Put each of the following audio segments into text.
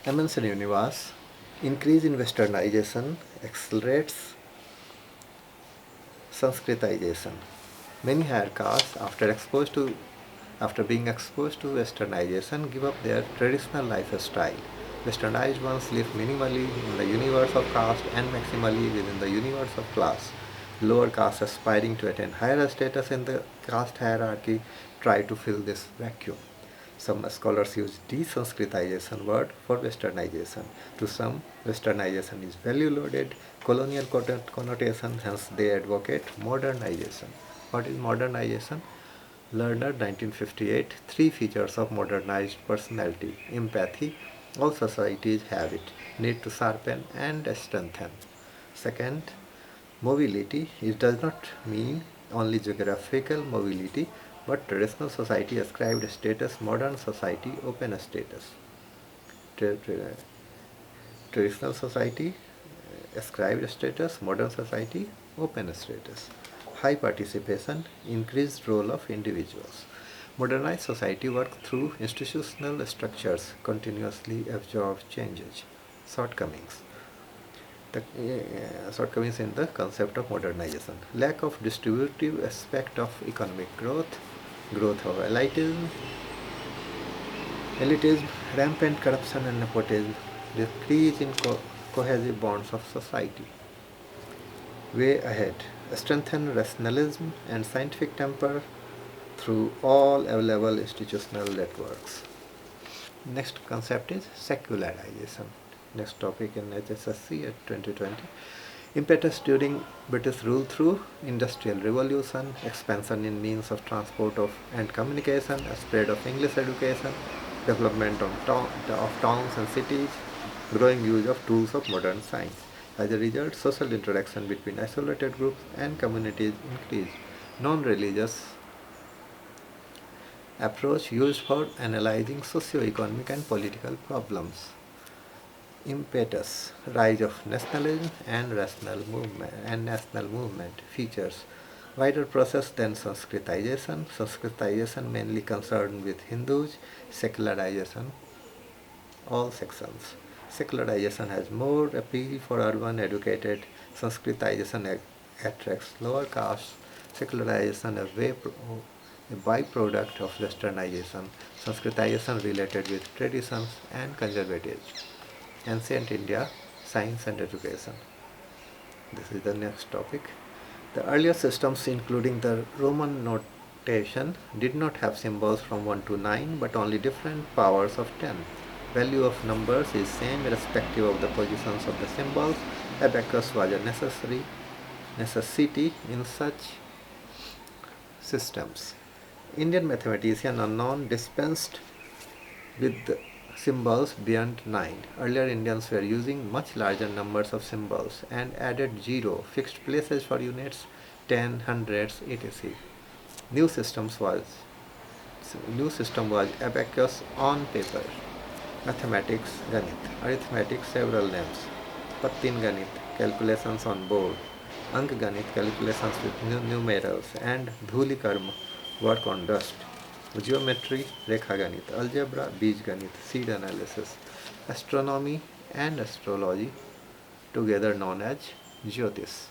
MNC Universe, increase in westernization accelerates Sanskritization. Many higher castes, after being exposed to westernization, give up their traditional lifestyle. Westernized ones live minimally in the universe of caste and maximally within the universe of class. Lower castes aspiring to attain higher status in the caste hierarchy try to fill this vacuum. Some scholars use desanskritization word for westernization. To some, westernization is value-loaded, colonial connotation, hence they advocate modernization. What is modernization? Lerner 1958, three features of modernized personality. Empathy, all societies have it, need to sharpen and strengthen. Second, mobility, it does not mean only geographical mobility, but traditional society ascribed status, modern society open status. Traditional society ascribed status, modern society open status. High participation, increased role of individuals. Modernized society works through institutional structures, continuously absorb changes. Shortcomings. The shortcomings in the concept of modernization. Lack of distributive aspect of economic growth, growth of elitism, rampant corruption and nepotism, decrease in cohesive bonds of society. Way ahead, strengthen rationalism and scientific temper through all available institutional networks. Next concept is secularization. Next topic in HSSE at 2020. Impetus during British rule through industrial revolution, expansion in means of transport and communication, spread of English education, development of towns and cities, growing use of tools of modern science. As a result, social interaction between isolated groups and communities increased. Non-religious approach used for analyzing socio-economic and political problems. Impetus, rise of nationalism and national movement. Features, wider process than Sanskritization. Sanskritization mainly concerned with Hindus. Secularization, all sections. Secularization has more appeal for urban educated. Sanskritization attracts lower castes. Secularization a byproduct of westernization. Sanskritization related with traditions and conservatism. Ancient India, science and education. This is the next topic. The earlier systems, including the Roman notation, did not have symbols from 1 to 9, but only different powers of 10. Value of numbers is same irrespective of the positions of the symbols. Abacus was a necessity in such systems. Indian mathematician unknown dispensed with symbols beyond 9. Earlier Indians were using much larger numbers of symbols and added 0, fixed places for units, 10, hundreds, etc. New system was abacus on paper. Mathematics, Ganit. Arithmetic, several names. Pattin Ganit, calculations on board. Ank Ganit, calculations with numerals. And Dhuli Karma, work on dust. Geometry, Rekha Ganit. Algebra, Bij Ganit, seed analysis. Astronomy and astrology, together known as Jyotish.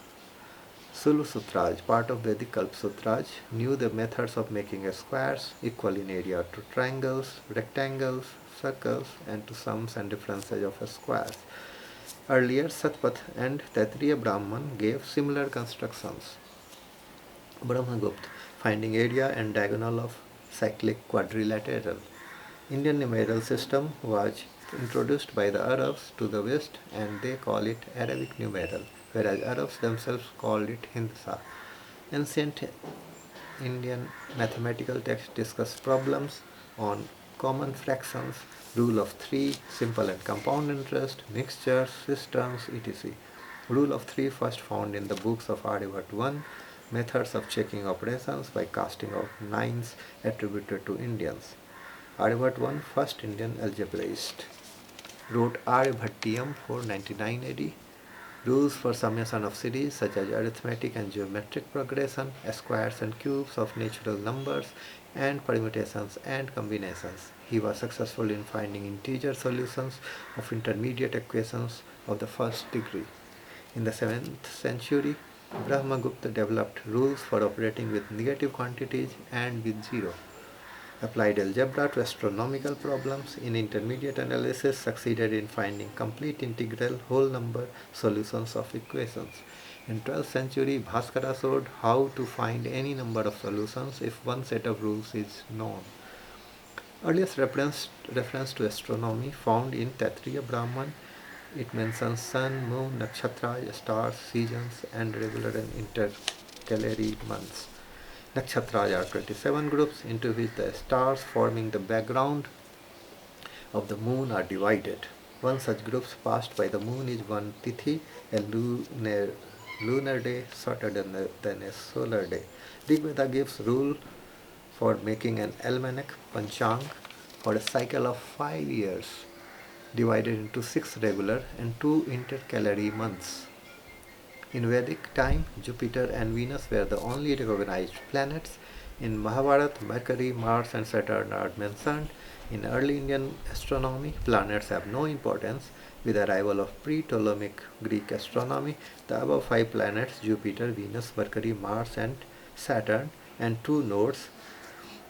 Sulu Sutras, part of Vedic Kalp Sutras, knew the methods of making squares equal in area to triangles, rectangles, circles, and to sums and differences of squares. Earlier, Satpath and Taittiriya Brahman gave similar constructions. Brahmagupta, finding area and diagonal of cyclic quadrilateral. Indian numeral system was introduced by the Arabs to the West and they call it Arabic numeral, whereas Arabs themselves called it Hindsa. Ancient Indian mathematical texts discuss problems on common fractions, rule of 3, simple and compound interest, mixtures, systems, etc. Rule of 3 first found in the books of Aryabhat 1, methods of checking operations by casting of nines attributed to Indians. Aryabhat 1, first Indian algebraist, wrote Aryabhatiyam 499 AD. Rules for summation of series such as arithmetic and geometric progression, squares and cubes of natural numbers, and permutations and combinations. He was successful in finding integer solutions of intermediate equations of the first degree. In the 7th century, Brahmagupta developed rules for operating with negative quantities and with zero. Applied algebra to astronomical problems in intermediate analysis succeeded in finding complete integral whole number solutions of equations. In 12th century, Bhaskara showed how to find any number of solutions if one set of rules is known. Earliest reference to astronomy found in Taittiriya Brahman. It mentions sun, moon, nakshatra, stars, seasons, and regular and intercalary months. Nakshatras are 27 groups into which the stars forming the background of the moon are divided. One such group passed by the moon is one Tithi, a lunar day shorter than a solar day. Rigveda gives rule for making an almanac panchang for a cycle of 5 years, divided into 6 regular and 2 intercalary months. In Vedic time, Jupiter and Venus were the only recognized planets. In Mahabharata, Mercury, Mars, and Saturn are mentioned. In early Indian astronomy, planets have no importance. With the arrival of pre-Ptolemaic Greek astronomy, the above 5 planets, Jupiter, Venus, Mercury, Mars, and Saturn, and 2 nodes,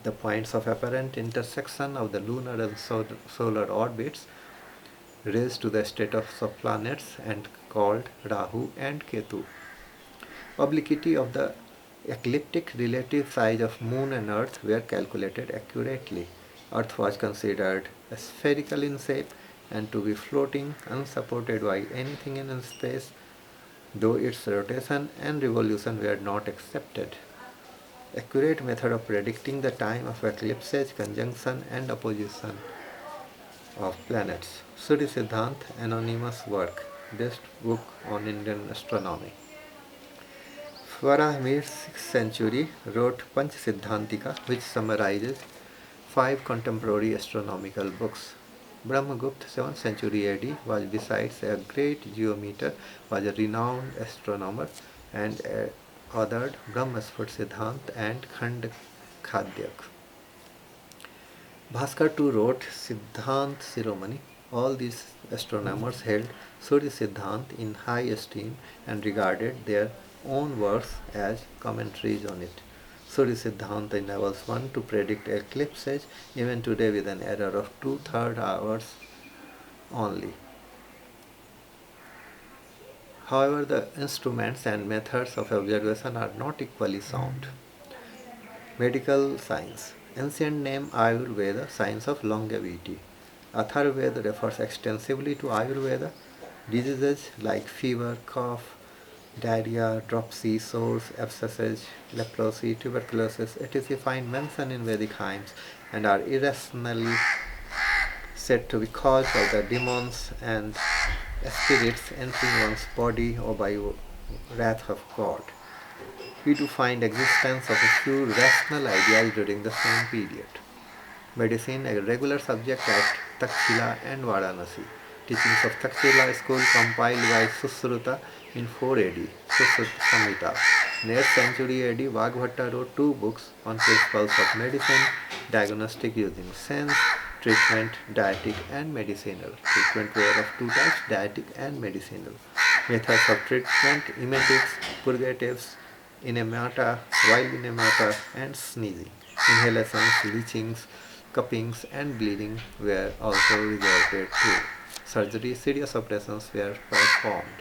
the points of apparent intersection of the lunar and solar orbits, raised to the status of planets and called Rahu and Ketu. Obliquity of the ecliptic relative size of Moon and Earth were calculated accurately. Earth was considered spherical in shape and to be floating unsupported by anything in space, though its rotation and revolution were not accepted. Accurate method of predicting the time of eclipses, conjunction, and opposition of planets. Surya Siddhant, anonymous work, best book on Indian astronomy. Varahamir, 6th century, wrote Panch Siddhantika, which summarizes 5 contemporary astronomical books. Brahmagupta, 7th century AD, was besides a great geometer, was a renowned astronomer and authored Brahmasphat Siddhant and Khand Khadyak. Bhaskar too wrote Siddhant Shiromani. All these astronomers held Surya Siddhant in high esteem and regarded their own works as commentaries on it. Surya Siddhanta enables one to predict eclipses even today with an error of 2/3 hours only. However, the instruments and methods of observation are not equally sound. Medical science. Ancient name Ayurveda, science of longevity. Atharvaveda refers extensively to Ayurveda. Diseases like fever, cough, diarrhea, dropsy, sores, abscesses, leprosy, tuberculosis, etc. find mention in Vedic hymns and are irrationally said to be caused by the demons and spirits entering one's body or by wrath of God. We do find existence of a few rational ideas during the same period. Medicine, a regular subject at Takshila and Varanasi. Teachings of Takshila school compiled by Susruta in 4 AD, Susruta Samhita. In 8th century AD, Vagbhatta wrote 2 books on principles of medicine, diagnostic using sense, treatment, dietic and medicinal. Treatment were of 2 types, dietic and medicinal. Methods of treatment, emetics, purgatives, enemata, wild enemata and sneezing. Inhalations, leechings, cuppings and bleeding were also resorted to. Surgery, serious operations were performed.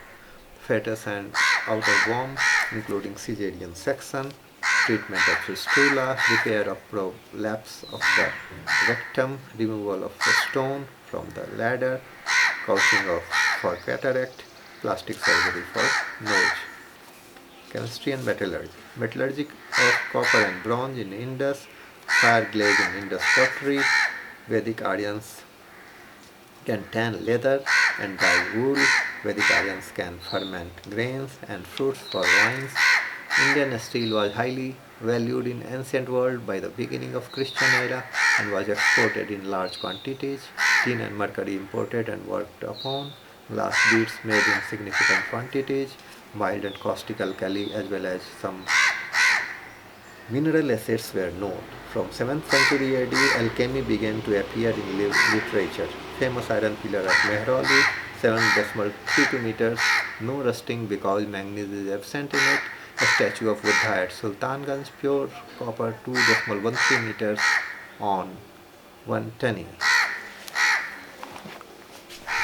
Fetus and outer womb, including caesarean section, treatment of fistula, repair of prolapse of the rectum, removal of the stone from the ladder, couching for cataract, plastic surgery for nose. Chemistry and metallurgy. Metallurgy of copper and bronze in Indus, fire glaze in Indus pottery. Vedic Aryans can tan leather and dye wool. Vedic Aryans can ferment grains and fruits for wines. Indian steel was highly valued in ancient world by the beginning of Christian era and was exported in large quantities. Tin and mercury imported and worked upon. Glass beads made in significant quantities. Mild and caustic alkali as well as some Mineral assets were known. From 7th century AD, alchemy began to appear in literature. Famous iron pillar at Mehrauli, 7.32 meters, no rusting because manganese is absent in it. A statue of Buddha at Sultanganj, pure copper, 2.13 meters on 110.